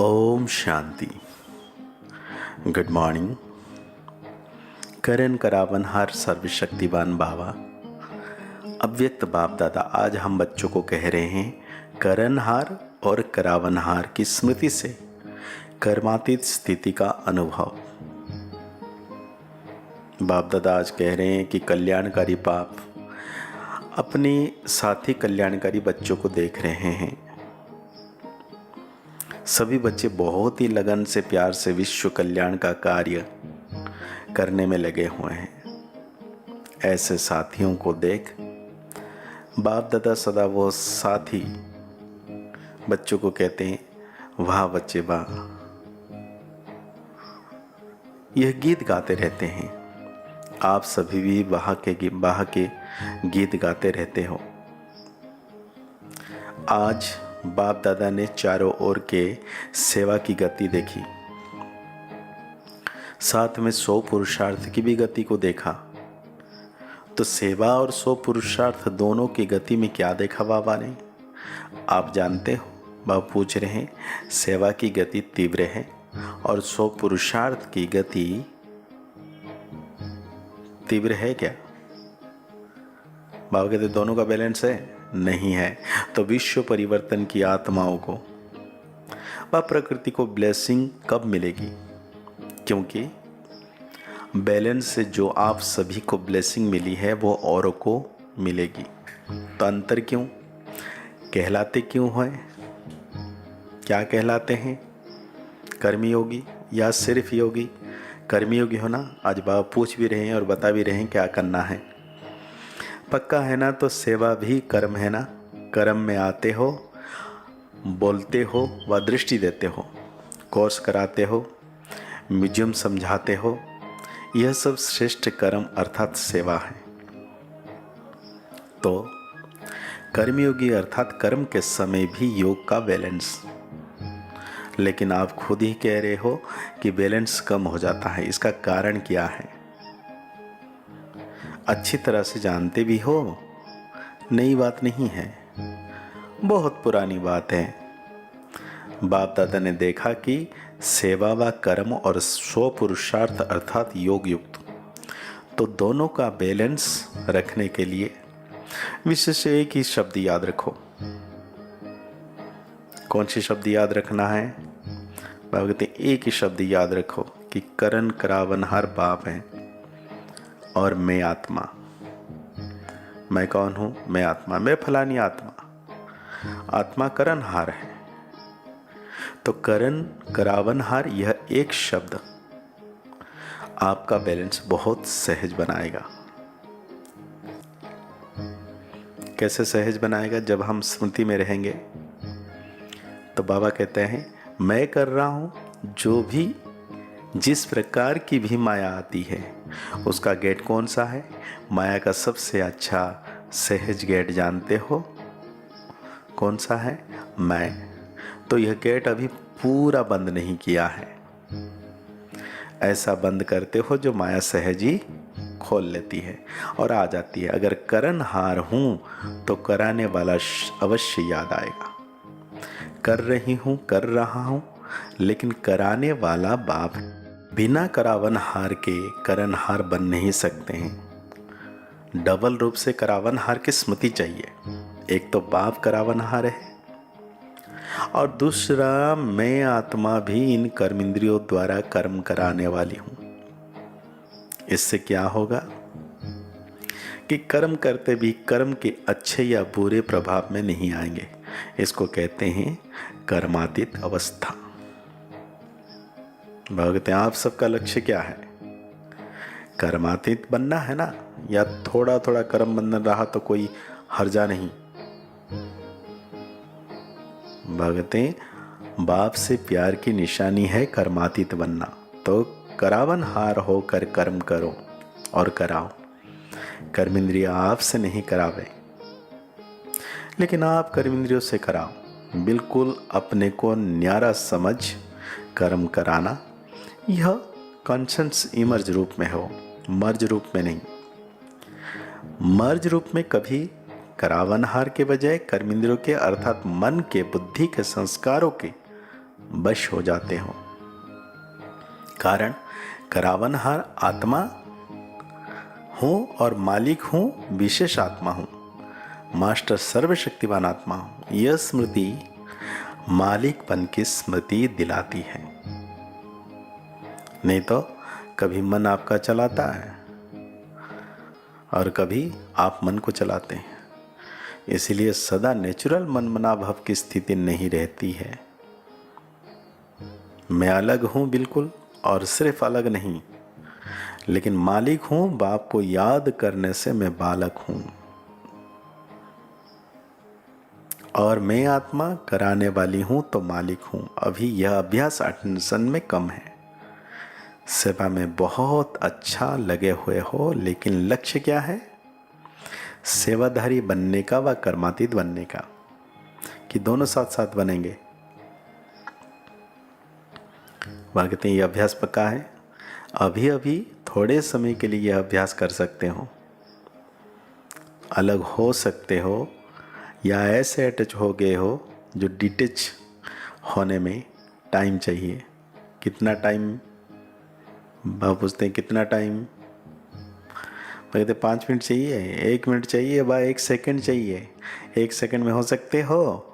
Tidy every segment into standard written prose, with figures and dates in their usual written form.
Om Shanti. Good morning. करण करावनहार सर्वशक्तिवान बाबा अव्यक्त बाप दादा आज हम बच्चों को कह रहे हैं करणहार और करावनहार की स्मृति से कर्मातीत स्थिति का अनुभव। बाप दादा आज कह रहे हैं कि कल्याणकारी बाप अपने साथी कल्याणकारी बच्चों को देख रहे हैं। सभी बच्चे बहुत ही लगन से प्यार से विश्व कल्याण का कार्य करने में लगे हुए हैं। ऐसे साथियों को देख बाप दादा सदा वो साथी बच्चों को कहते हैं, वाह बच्चे वाह। यह गीत गाते रहते हैं। आप सभी भी वाह के गीत गाते रहते हो। आज बाप दादा ने चारों ओर के सेवा की गति देखी, साथ में 100 पुरुषार्थ की भी गति को देखा। तो सेवा और 100 पुरुषार्थ दोनों की गति में क्या देखा बाबा ने? आप जानते हो, बाबा पूछ रहे हैं, सेवा की गति तीव्र है और 100 पुरुषार्थ की गति तीव्र है क्या? बाबा कहते दोनों का बैलेंस है? नहीं है। तो विश्व परिवर्तन की आत्माओं को व प्रकृति को ब्लेसिंग कब मिलेगी? क्योंकि बैलेंस से जो आप सभी को ब्लेसिंग मिली है वो औरों को मिलेगी। तो अंतर क्यों? कहलाते क्यों हैं? क्या कहलाते हैं? कर्मयोगी या सिर्फ योगी? कर्मयोगी हो ना? आज बाबा पूछ भी रहे हैं और बता भी रहे हैं क्या करना है। पक्का है ना? तो सेवा भी कर्म है ना? कर्म में आते हो, बोलते हो व दृष्टि देते हो, कोर्स कराते हो, म्यूजियम समझाते हो, यह सब श्रेष्ठ कर्म अर्थात सेवा है। तो कर्मयोगी अर्थात कर्म के समय भी योग का बैलेंस। लेकिन आप खुद ही कह रहे हो कि बैलेंस कम हो जाता है। इसका कारण क्या है? अच्छी तरह से जानते भी हो, नई बात नहीं है, बहुत पुरानी बात है। बाप दादा ने देखा कि सेवा व कर्म और 100 पुरुषार्थ अर्थात योग युक्त, तो दोनों का बैलेंस रखने के लिए विशेष एक ही शब्द याद रखो। कौन सी शब्द याद रखना है? बाबा कहते एक ही शब्द याद रखो कि करण करावनहार बाप है और मैं आत्मा। मैं कौन हूं? मैं आत्मा। मैं फलानी आत्मा। आत्मा करणहार है। तो करण करावनहार यह एक शब्द आपका बैलेंस बहुत सहज बनाएगा। कैसे सहज बनाएगा? जब हम स्मृति में रहेंगे तो बाबा कहते हैं मैं कर रहा हूं, जो भी जिस प्रकार की भी माया आती है उसका गेट कौन सा है? माया का सबसे अच्छा सहज गेट जानते हो कौन सा है? मैं। तो यह गेट अभी पूरा बंद नहीं किया है। ऐसा बंद करते हो जो माया सहज ही खोल लेती है और आ जाती है। अगर करणहार हूं तो कराने वाला अवश्य याद आएगा। कर रही हूं, कर रहा हूं, लेकिन कराने वाला बाप। बिना करावनहार के करणहार बन नहीं सकते हैं। डबल रूप से करावनहार की स्मृति चाहिए। एक तो बाप करावनहार है और दूसरा मैं आत्मा भी इन कर्मेंद्रियों द्वारा कर्म कराने वाली हूं। इससे क्या होगा कि कर्म करते भी कर्म के अच्छे या बुरे प्रभाव में नहीं आएंगे। इसको कहते हैं कर्मातीत अवस्था। भगते आप सबका लक्ष्य क्या है? कर्मातीत बनना है ना? या थोड़ा थोड़ा कर्म बंधन रहा तो कोई हर्जा नहीं। भगते बाप से प्यार की निशानी है कर्मातीत बनना। तो करावनहार होकर कर्म करो और कराओ। कर्मेंद्रिय आपसे नहीं करावे, लेकिन आप कर्मेंद्रियों से कराओ। बिल्कुल अपने को न्यारा समझ कर्म कराना। यह कॉन्शंस इमर्ज रूप में हो, मर्ज रूप में नहीं। मर्ज रूप में कभी करावनहार के बजाय कर्मेंद्रियों के अर्थात मन के, बुद्धि के, संस्कारों के वश हो जाते हो। कारण करावनहार आत्मा हूँ और मालिक हूँ, विशेष आत्मा हूँ, मास्टर सर्वशक्तिवान आत्मा हूँ। यह स्मृति मालिकपन की स्मृति दिलाती है। नहीं तो कभी मन आपका चलाता है और कभी आप मन को चलाते हैं। इसलिए सदा नेचुरल मनमना भाव की स्थिति नहीं रहती है। मैं अलग हूँ बिल्कुल, और सिर्फ अलग नहीं, लेकिन मालिक हूँ। बाप को याद करने से मैं बालक हूँ, और मैं आत्मा कराने वाली हूँ तो मालिक हूँ। अभी यह अभ्यास अटेंशन में कम है। सेवा में बहुत अच्छा लगे हुए हो, लेकिन लक्ष्य क्या है? सेवाधारी बनने का व कर्मातीत बनने का, कि दोनों साथ साथ बनेंगे। वह कहते हैं ये अभ्यास पक्का है। अभी अभी थोड़े समय के लिए यह अभ्यास कर सकते हो, अलग हो सकते हो, या ऐसे अटैच हो गए हो जो डिटैच होने में टाइम चाहिए। कितना टाइम? बाबा पूछते हैं कितना टाइम? कहते 5 मिनट चाहिए, 1 मिनट चाहिए, 1 सेकंड चाहिए। 1 सेकंड में हो सकते हो?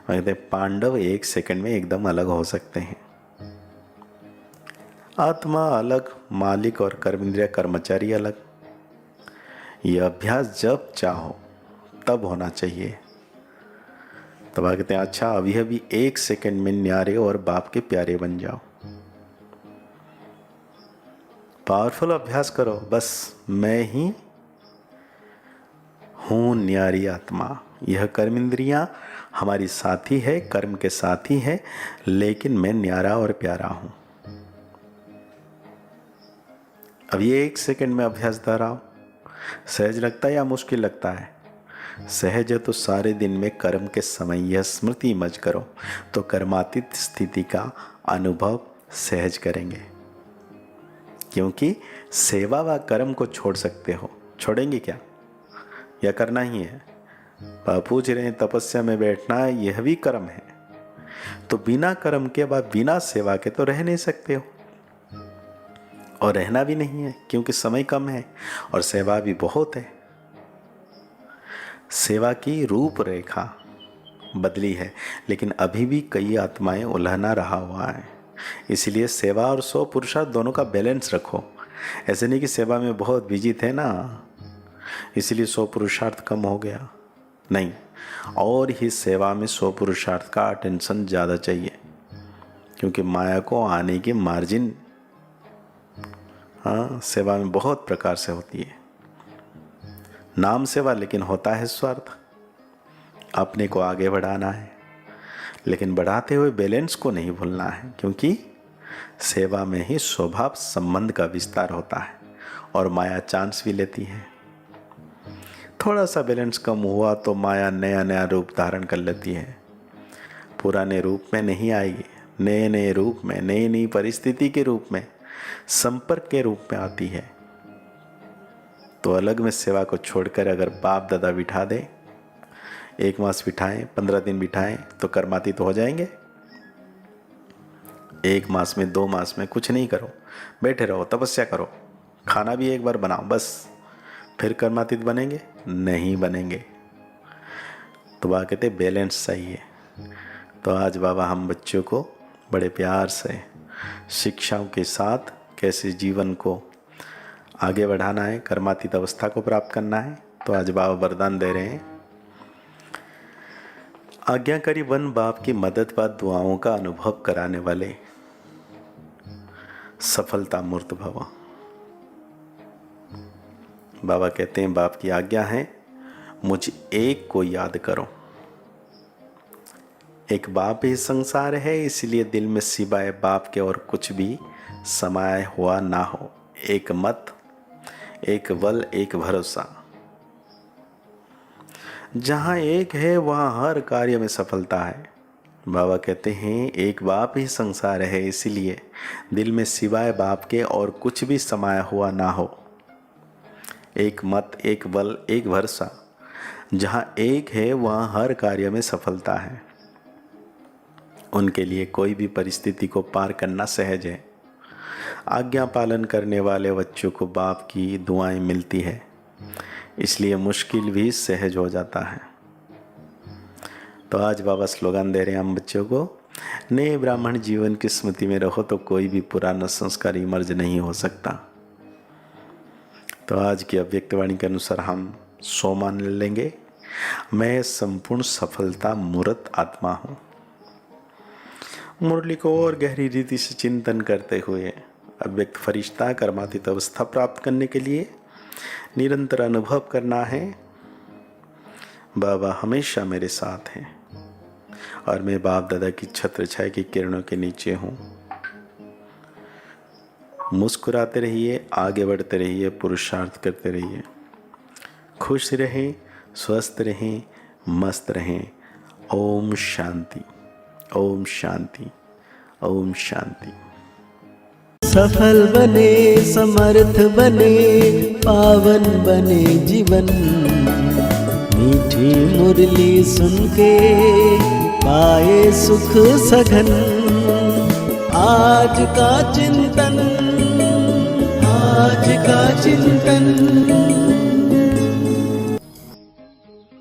कहते पांडव 1 सेकंड में एकदम अलग हो सकते हैं। आत्मा अलग, मालिक और कर्मेंद्रिय कर्मचारी अलग। यह अभ्यास जब चाहो तब होना चाहिए। तब कहते हैं अच्छा अभी 1 सेकंड में न्यारे और बाप के प्यारे बन जाओ। पावरफुल अभ्यास करो। बस मैं ही हूँ न्यारी आत्मा। यह कर्मेंद्रियां हमारी साथी है, कर्म के साथी है, लेकिन मैं न्यारा और प्यारा हूँ। अब ये 1 सेकंड में अभ्यास दोहराओ। सहज लगता है या मुश्किल लगता है? सहज है तो सारे दिन में कर्म के समय यह स्मृति मज करो, तो कर्मातीत स्थिति का अनुभव सहज करेंगे। क्योंकि सेवा व कर्म को छोड़ सकते हो। छोड़ेंगे क्या? या करना ही है? पूछ रहे हैं तपस्या में बैठना है, यह भी कर्म है। तो बिना कर्म के बाद बिना सेवा के तो रह नहीं सकते हो, और रहना भी नहीं है, क्योंकि समय कम है और सेवा भी बहुत है। सेवा की रूपरेखा बदली है, लेकिन अभी भी कई आत्माएं उलझना रहा हुआ है। इसलिए सेवा और 100 पुरुषार्थ दोनों का बैलेंस रखो। ऐसे नहीं कि सेवा में बहुत बिजी थे ना, इसलिए 100 पुरुषार्थ कम हो गया। नहीं, और ही सेवा में 100 पुरुषार्थ का अटेंशन ज़्यादा चाहिए, क्योंकि माया को आने की मार्जिन सेवा में बहुत प्रकार से होती है। नाम सेवा, लेकिन होता है स्वार्थ। अपने को आगे बढ़ाना है, लेकिन बढ़ाते हुए बैलेंस को नहीं भूलना है, क्योंकि सेवा में ही स्वभाव संबंध का विस्तार होता है और माया चांस भी लेती है। थोड़ा सा बैलेंस कम हुआ तो माया नया नया रूप धारण कर लेती है। पुराने रूप में नहीं आएगी, नए नए रूप में, नई नई परिस्थिति के रूप में, संपर्क के रूप में आती है। तो अलग में सेवा को छोड़कर अगर बाप दादा बिठा दे, 1 मास बिठाएं, 15 दिन बिठाएं, तो कर्मातीत तो हो जाएंगे। 1 मास में, 2 मास में कुछ नहीं करो, बैठे रहो, तपस्या करो, खाना भी एक बार बनाओ, बस फिर कर्मातीत बनेंगे? नहीं बनेंगे। तो बाबा कहते बैलेंस चाहिए। तो आज बाबा हम बच्चों को बड़े प्यार से शिक्षाओं के साथ कैसे जीवन को आगे बढ़ाना है, कर्मातीत अवस्था को प्राप्त करना है, तो आज बाबा वरदान दे रहे हैं। आज्ञाकारी बन बाप की मदद व दुआओं का अनुभव कराने वाले, सफलता मूर्त भव। बाबा कहते हैं बाप की आज्ञा है, मुझ एक को याद करो। एक बाप ही संसार है, इसलिए दिल में सिवाय बाप के और कुछ भी समाया हुआ ना हो। एक मत, एक बल, एक भरोसा। जहाँ एक है वहाँ हर कार्य में सफलता है। बाबा कहते हैं एक बाप ही संसार है, इसलिए दिल में सिवाय बाप के और कुछ भी समाया हुआ ना हो। एक मत, एक बल, एक भरोसा। जहाँ एक है वहाँ हर कार्य में सफलता है। उनके लिए कोई भी परिस्थिति को पार करना सहज है। आज्ञा पालन करने वाले बच्चों को बाप की दुआएं मिलती है, इसलिए मुश्किल भी सहज हो जाता है। तो आज बाबा स्लोगन दे रहे हैं हम बच्चों को, नए ब्राह्मण जीवन की स्मृति में रहो तो कोई भी पुराना संस्कार इमर्ज नहीं हो सकता। तो आज की अव्यक्त वाणी के अनुसार हम सो मान लेंगे, मैं संपूर्ण सफलता मूर्त आत्मा हूँ। मुरली को और गहरी रीति से चिंतन करते हुए अव्यक्त फरिश्ता कर्मातीत अवस्था प्राप्त करने के लिए निरंतर अनुभव करना है, बाबा हमेशा मेरे साथ हैं और मैं बाप दादा की छत्र छाया की किरणों के नीचे हूँ। मुस्कुराते रहिए, आगे बढ़ते रहिए, पुरुषार्थ करते रहिए, खुश रहें, स्वस्थ रहें, मस्त रहें। ओम शांति, ओम शांति, ओम शांति। सफल बने, समर्थ बने, पावन बने जीवन, मीठी मुरली सुन के पाए सुख सघन। आज का चिंतन